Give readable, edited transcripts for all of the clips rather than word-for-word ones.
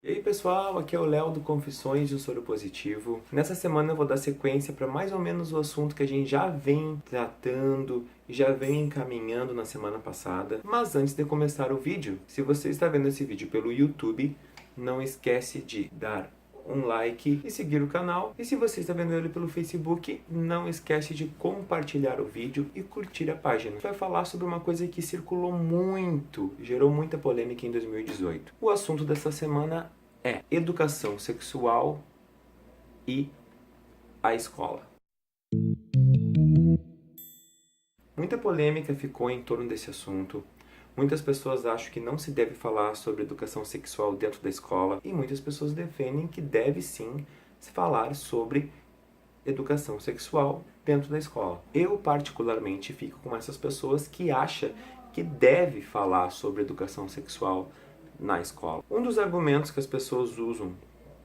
E aí pessoal, aqui é o Léo do Confissões de um Soro Positivo. Nessa semana eu vou dar sequência para mais ou menos o assunto que a gente já vem tratando e já vem encaminhando na semana passada. Mas antes de começar o vídeo, se você está vendo esse vídeo pelo YouTube, não esquece de dar um like e seguir o canal. E se você está vendo ele pelo Facebook, não esquece de compartilhar o vídeo e curtir a página. Vai falar sobre uma coisa que circulou muito, gerou muita polêmica em 2018. O assunto dessa semana é educação sexual e a escola. Muita polêmica ficou em torno desse assunto. Muitas pessoas acham que não se deve falar sobre educação sexual dentro da escola e muitas pessoas defendem que deve sim se falar sobre educação sexual dentro da escola. Eu particularmente fico com essas pessoas que acham que deve falar sobre educação sexual na escola. Um dos argumentos que as pessoas usam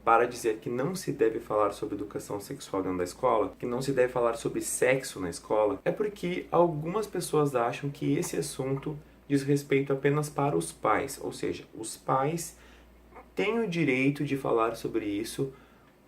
para dizer que não se deve falar sobre educação sexual dentro da escola, que não se deve falar sobre sexo na escola, é porque algumas pessoas acham que esse assunto diz respeito apenas para os pais, ou seja, os pais têm o direito de falar sobre isso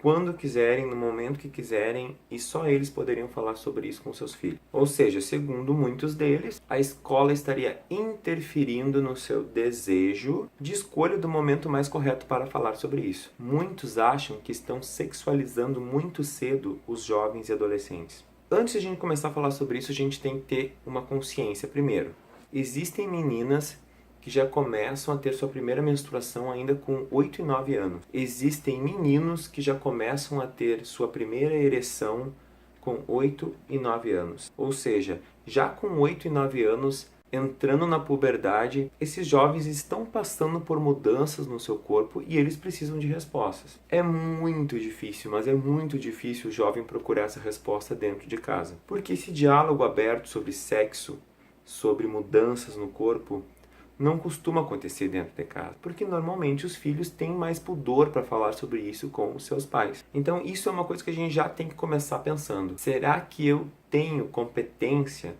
quando quiserem, no momento que quiserem, e só eles poderiam falar sobre isso com seus filhos. Ou seja, segundo muitos deles, a escola estaria interferindo no seu desejo de escolha do momento mais correto para falar sobre isso. Muitos acham que estão sexualizando muito cedo os jovens e adolescentes. Antes de a gente começar a falar sobre isso, a gente tem que ter uma consciência. Primeiro, existem meninas que já começam a ter sua primeira menstruação ainda com 8 e 9 anos. Existem meninos que já começam a ter sua primeira ereção com 8 e 9 anos. Ou seja, já com 8 e 9 anos, entrando na puberdade, esses jovens estão passando por mudanças no seu corpo e eles precisam de respostas. É muito difícil, mas é muito difícil o jovem procurar essa resposta dentro de casa. Porque esse diálogo aberto sobre sexo, sobre mudanças no corpo, não costuma acontecer dentro de casa, porque normalmente os filhos têm mais pudor para falar sobre isso com os seus pais. Então isso é uma coisa que a gente já tem que começar pensando. Será que eu tenho competência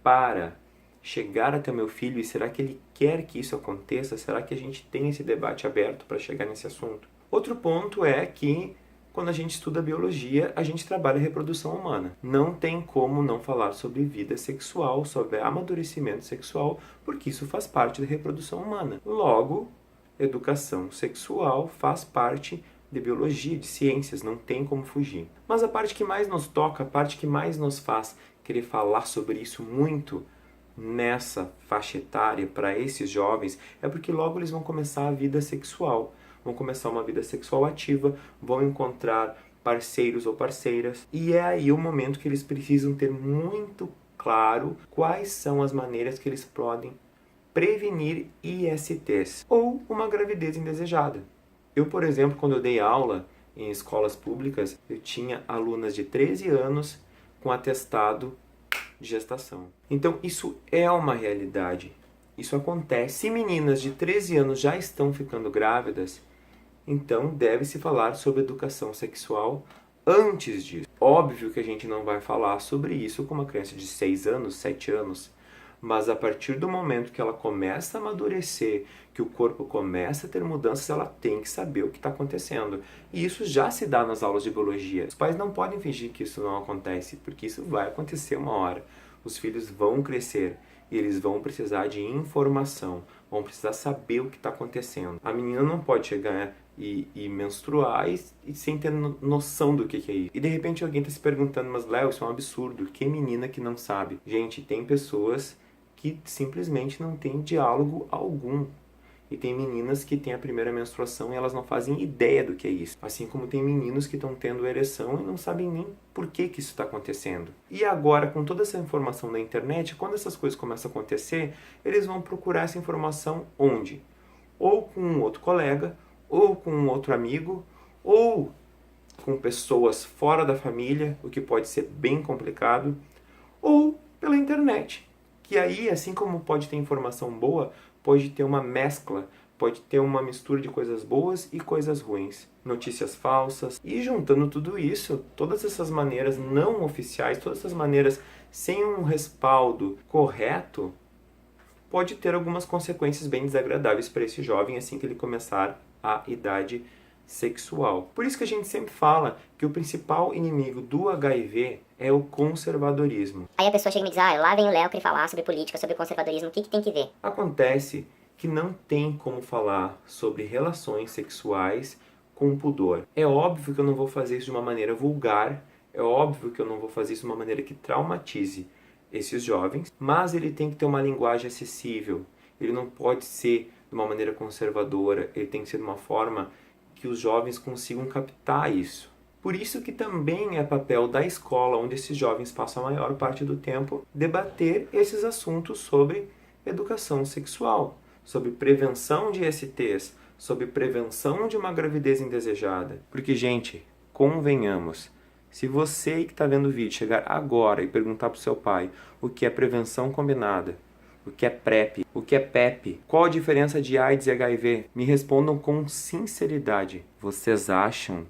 para chegar até meu filho e será que ele quer que isso aconteça? Será que a gente tem esse debate aberto para chegar nesse assunto? Outro ponto é que quando a gente estuda biologia, a gente trabalha a reprodução humana. Não tem como não falar sobre vida sexual, sobre amadurecimento sexual, porque isso faz parte da reprodução humana. Logo, educação sexual faz parte de biologia, de ciências, não tem como fugir. Mas a parte que mais nos toca, a parte que mais nos faz querer falar sobre isso muito nessa faixa etária para esses jovens é porque logo eles vão começar a vida sexual. Vão começar uma vida sexual ativa, vão encontrar parceiros ou parceiras, e é aí o momento que eles precisam ter muito claro quais são as maneiras que eles podem prevenir ISTs ou uma gravidez indesejada. Eu, por exemplo, quando eu dei aula em escolas públicas, eu tinha alunas de 13 anos com atestado de gestação. Então isso é uma realidade. Isso acontece. Se meninas de 13 anos já estão ficando grávidas, então deve-se falar sobre educação sexual antes disso. Óbvio que a gente não vai falar sobre isso com uma criança de 6 anos, 7 anos, mas a partir do momento que ela começa a amadurecer, que o corpo começa a ter mudanças, ela tem que saber o que está acontecendo. E isso já se dá nas aulas de biologia. Os pais não podem fingir que isso não acontece, porque isso vai acontecer uma hora. Os filhos vão crescer e eles vão precisar de informação, vão precisar saber o que está acontecendo. A menina não pode chegar e menstruar e sem ter noção do que é isso. E de repente alguém está se perguntando, mas Léo, isso é um absurdo, que menina que não sabe? Gente, tem pessoas que simplesmente não têm diálogo algum. E tem meninas que têm a primeira menstruação e elas não fazem ideia do que é isso. Assim como tem meninos que estão tendo ereção e não sabem nem por que isso está acontecendo. E agora, com toda essa informação na internet, quando essas coisas começam a acontecer, eles vão procurar essa informação onde? Ou com um outro colega, ou com um outro amigo, ou com pessoas fora da família, o que pode ser bem complicado, ou pela internet. Que aí, assim como pode ter informação boa, pode ter uma mescla, pode ter uma mistura de coisas boas e coisas ruins. Notícias falsas. E juntando tudo isso, todas essas maneiras não oficiais, todas essas maneiras sem um respaldo correto, pode ter algumas consequências bem desagradáveis para esse jovem assim que ele começar à idade sexual. Por isso que a gente sempre fala que o principal inimigo do HIV é o conservadorismo. Aí a pessoa chega e me diz, lá vem o Léo querer falar sobre política, sobre conservadorismo, o que tem que ver? Acontece que não tem como falar sobre relações sexuais com pudor. É óbvio que eu não vou fazer isso de uma maneira vulgar, é óbvio que eu não vou fazer isso de uma maneira que traumatize esses jovens, mas ele tem que ter uma linguagem acessível. Ele não pode ser de uma maneira conservadora, ele tem que ser de uma forma que os jovens consigam captar isso. Por isso que também é papel da escola, onde esses jovens passam a maior parte do tempo, debater esses assuntos sobre educação sexual, sobre prevenção de STs, sobre prevenção de uma gravidez indesejada. Porque, gente, convenhamos, se você que está vendo o vídeo chegar agora e perguntar para o seu pai o que é prevenção combinada, o que é PrEP, o que é PEP, qual a diferença de AIDS e HIV, me respondam com sinceridade. Vocês acham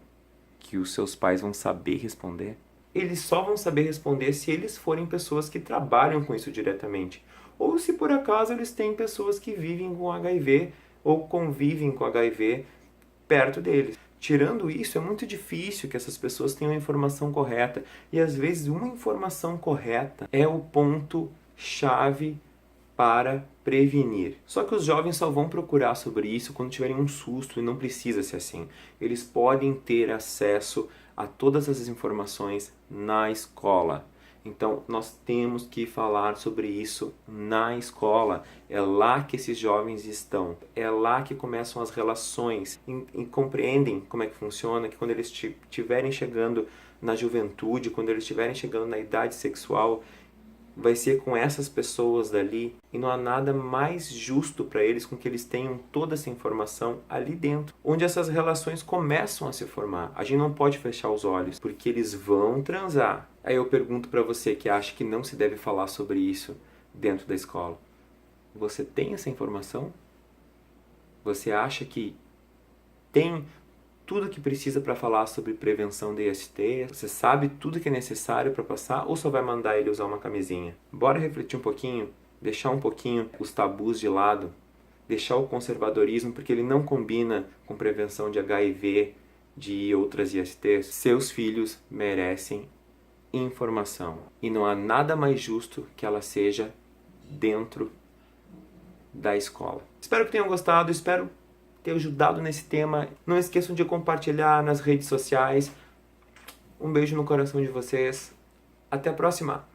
que os seus pais vão saber responder? Eles só vão saber responder se eles forem pessoas que trabalham com isso diretamente. Ou se por acaso eles têm pessoas que vivem com HIV ou convivem com HIV perto deles. Tirando isso, é muito difícil que essas pessoas tenham a informação correta. E às vezes uma informação correta é o ponto-chave para prevenir. Só que os jovens só vão procurar sobre isso quando tiverem um susto, e não precisa ser assim. Eles podem ter acesso a todas essas informações na escola. Então, nós temos que falar sobre isso na escola. É lá que esses jovens estão. É lá que começam as relações. E compreendem como é que funciona, que quando eles estiverem chegando na juventude, quando eles estiverem chegando na idade sexual, vai ser com essas pessoas dali, e não há nada mais justo para eles com que eles tenham toda essa informação ali dentro, onde essas relações começam a se formar. A gente não pode fechar os olhos, porque eles vão transar. Aí eu pergunto para você que acha que não se deve falar sobre isso dentro da escola. Você tem essa informação? Você acha que tem tudo que precisa para falar sobre prevenção de IST? Você sabe tudo que é necessário para passar ou só vai mandar ele usar uma camisinha? Bora refletir um pouquinho, deixar um pouquinho os tabus de lado, deixar o conservadorismo, porque ele não combina com prevenção de HIV, de outras ISTs. Seus filhos merecem informação e não há nada mais justo que ela seja dentro da escola. Espero que tenham gostado, espero ter ajudado nesse tema. Não esqueçam de compartilhar nas redes sociais. Um beijo no coração de vocês. Até a próxima!